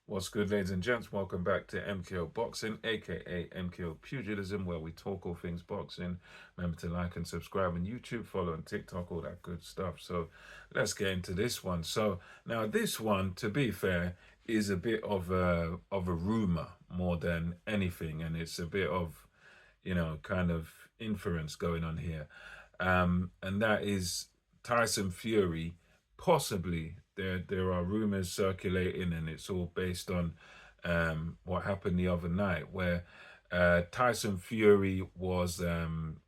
What's good, ladies and gents? Welcome back to MKO Boxing, aka MKO Pugilism, where we talk all things boxing. Remember to like and subscribe on YouTube, follow on TikTok, all that good stuff. So let's get into this one. So now this one, to be fair, is a bit of a rumor more than anything, and it's a bit of kind of inference going on here, and that is Tyson Fury. Possibly, there are rumors circulating, and it's all based on what happened the other night, where Tyson Fury was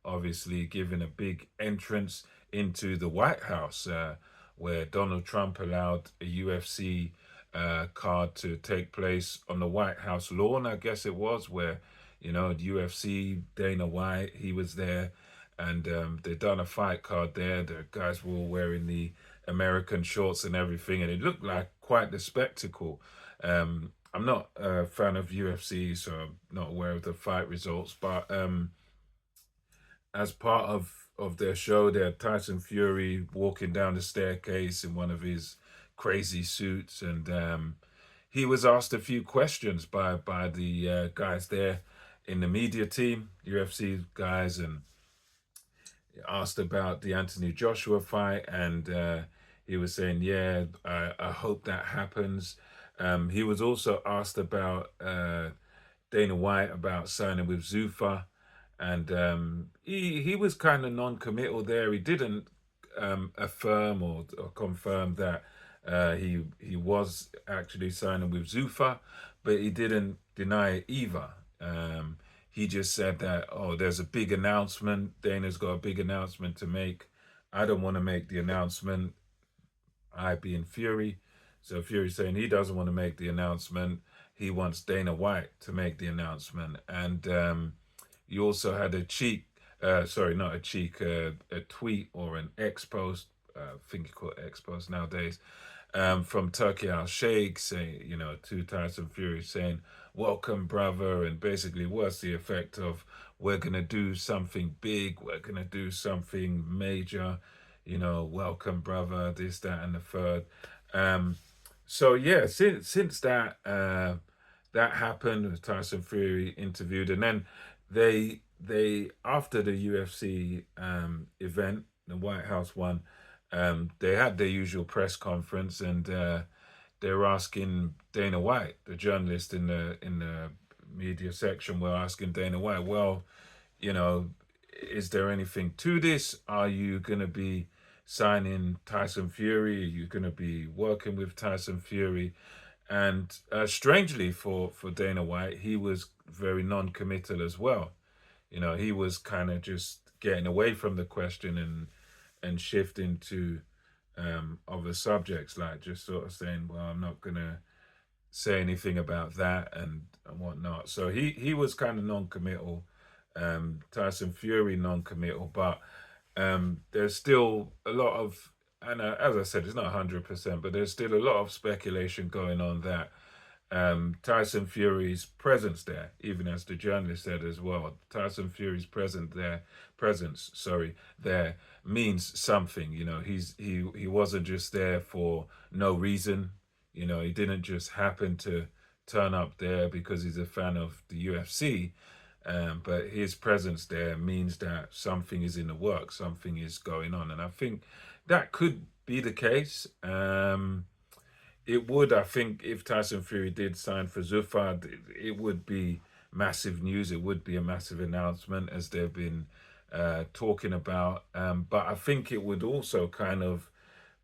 obviously given a big entrance into the White House, where Donald Trump allowed a UFC card to take place on the White House lawn, I guess it was, where the UFC, Dana White, he was there, and they done a fight card there. The guys were all wearing the American shorts and everything, and it looked like quite the spectacle. I'm not a fan of UFC, so I'm not aware of the fight results, but as part of their show, they had Tyson Fury walking down the staircase in one of his crazy suits, and he was asked a few questions by the guys there in the media team, UFC guys, and asked about the Anthony Joshua fight, and he was saying, "Yeah, I hope that happens." He was also asked about Dana White about signing with Zuffa, and he was kind of non-committal there. He didn't affirm or confirm that he was actually signing with Zuffa, but he didn't deny it either. He just said that, oh, there's a big announcement. Dana's got a big announcement to make. I don't want to make the announcement. I being Fury. So Fury's saying he doesn't want to make the announcement. He wants Dana White to make the announcement. And you also had a cheek, sorry, not a cheek, a tweet or an X post, I think you call it X post nowadays, from Turkey Al Sheikh saying, to Tyson Fury saying, welcome, brother. And basically, what's the effect of, we're going to do something big, we're going to do something major, welcome, brother, this, that, and the third. So yeah, since that happened, Tyson Fury interviewed, and then they after the UFC event, the White House one, they had their usual press conference, and they were asking Dana White, the journalist in the media section, were asking Dana White, well, is there anything to this? Are you going to be signing Tyson Fury? Are you going to be working with Tyson Fury? And strangely for Dana White, he was very non-committal as well. He was kind of just getting away from the question and shifting to other subjects, like just sort of saying, well, I'm not going to say anything about that and whatnot. So he was kind of non-committal. Tyson Fury non-committal, but there's still a lot of, and as I said, it's not 100%, but there's still a lot of speculation going on that Tyson Fury's presence there, even as the journalist said as well, Tyson Fury's presence, sorry, there means something. He wasn't just there for no reason. He didn't just happen to turn up there because he's a fan of the UFC. But his presence there means that something is in the works, something is going on, and I think that could be the case. It would, I think, if Tyson Fury did sign for Zuffa, it would be massive news. It would be a massive announcement, as they've been talking about. But I think it would also kind of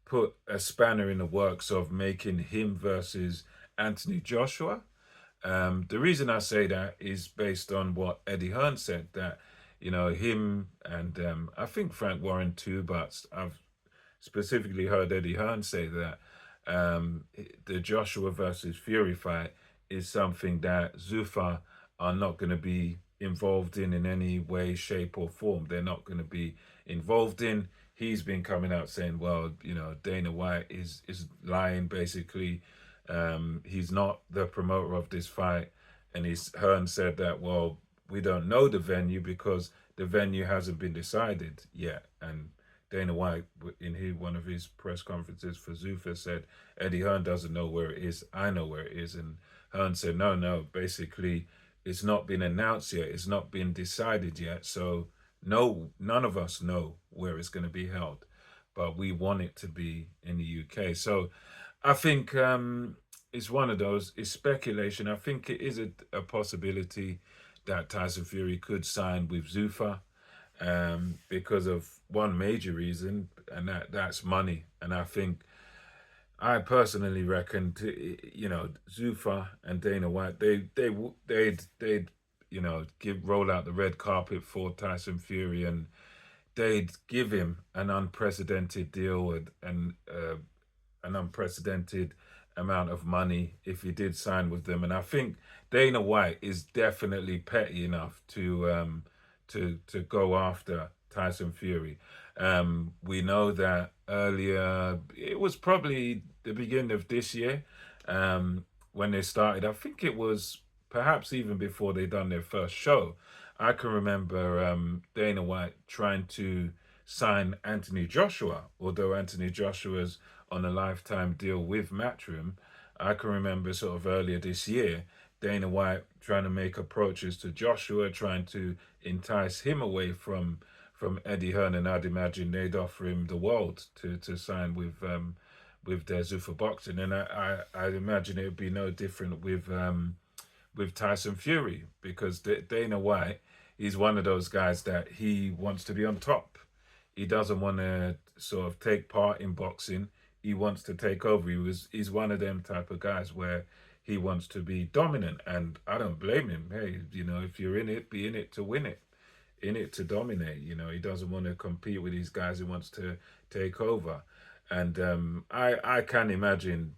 put a spanner in the works of making him versus Anthony Joshua. The reason I say that is based on what Eddie Hearn said, that him and I think Frank Warren too, but I've specifically heard Eddie Hearn say that the Joshua versus Fury fight is something that Zuffa are not going to be involved in any way, shape, or form. They're not going to be involved in. He's been coming out saying, well, Dana White is lying, basically. He's not the promoter of this fight. And Hearn said that, well, we don't know the venue because the venue hasn't been decided yet. And Dana White, one of his press conferences for Zuffa, said Eddie Hearn doesn't know where it is. I know where it is, and Hearn said, no. Basically, it's not been announced yet. It's not been decided yet. So no, none of us know where it's going to be held, but we want it to be in the UK. So I think it's one of those. It's speculation. I think it is a possibility that Tyson Fury could sign with Zuffa because of one major reason, and that's money. And I personally reckon, Zuffa and Dana White, they'd roll out the red carpet for Tyson Fury, and they'd give him an unprecedented deal and an unprecedented amount of money if he did sign with them. And I think Dana White is definitely petty enough to go after Tyson Fury. We know that earlier, it was probably the beginning of this year, when they started. I think it was perhaps even before they done their first show. I can remember Dana White trying to sign Anthony Joshua, although Anthony Joshua's on a lifetime deal with Matchroom. I can remember sort of earlier this year, Dana White trying to make approaches to Joshua, trying to entice him away from Eddie Hearn, and I'd imagine they'd offer him the world to sign with their Zuffa Boxing, and I'd imagine it would be no different with Tyson Fury, because Dana White, he's one of those guys that he wants to be on top. He doesn't want to sort of take part in boxing. He wants to take over. He's one of them type of guys where he wants to be dominant, and I don't blame him. Hey, if you're in it, be in it to win it, in it to dominate. He doesn't want to compete with these guys. He wants to take over. And I can imagine,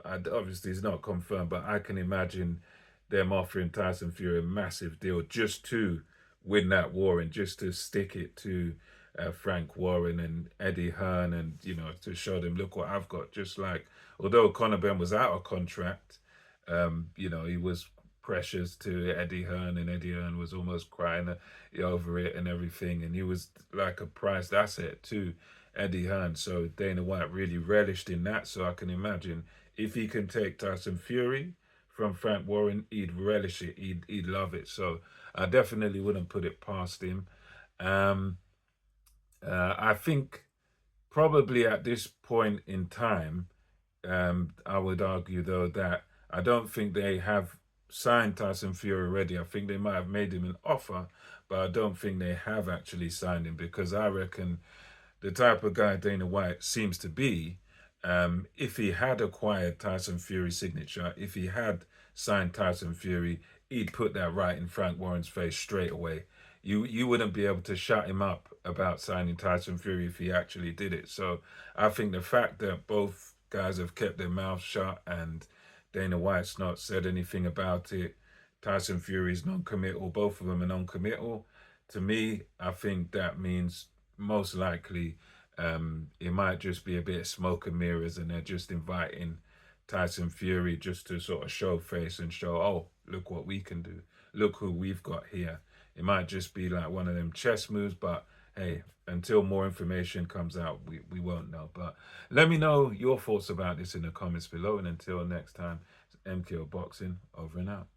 obviously it's not confirmed, but I can imagine them offering Tyson Fury a massive deal just to win that war and just to stick it to Frank Warren and Eddie Hearn, and to show them, look what I've got. Just like, although Conor Benn was out of contract, he was precious to Eddie Hearn, and Eddie Hearn was almost crying over it and everything, and he was like a prized asset to Eddie Hearn. So Dana White really relished in that. So I can imagine if he can take Tyson Fury from Frank Warren, he'd relish it. He'd love it. So I definitely wouldn't put it past him. I think probably at this point in time, I would argue though that I don't think they have signed Tyson Fury already. I think they might have made him an offer, but I don't think they have actually signed him, because I reckon the type of guy Dana White seems to be, if he had acquired Tyson Fury's signature, if he had signed Tyson Fury, he'd put that right in Frank Warren's face straight away. You wouldn't be able to shut him up about signing Tyson Fury if he actually did it. So I think the fact that both guys have kept their mouths shut and Dana White's not said anything about it, Tyson Fury's non-committal, both of them are non-committal. To me, I think that means most likely it might just be a bit of smoke and mirrors, and they're just inviting Tyson Fury just to sort of show face and show, oh, look what we can do. Look who we've got here. It might just be like one of them chess moves, but hey, until more information comes out, we won't know. But let me know your thoughts about this in the comments below. And until next time, MKO Boxing, over and out.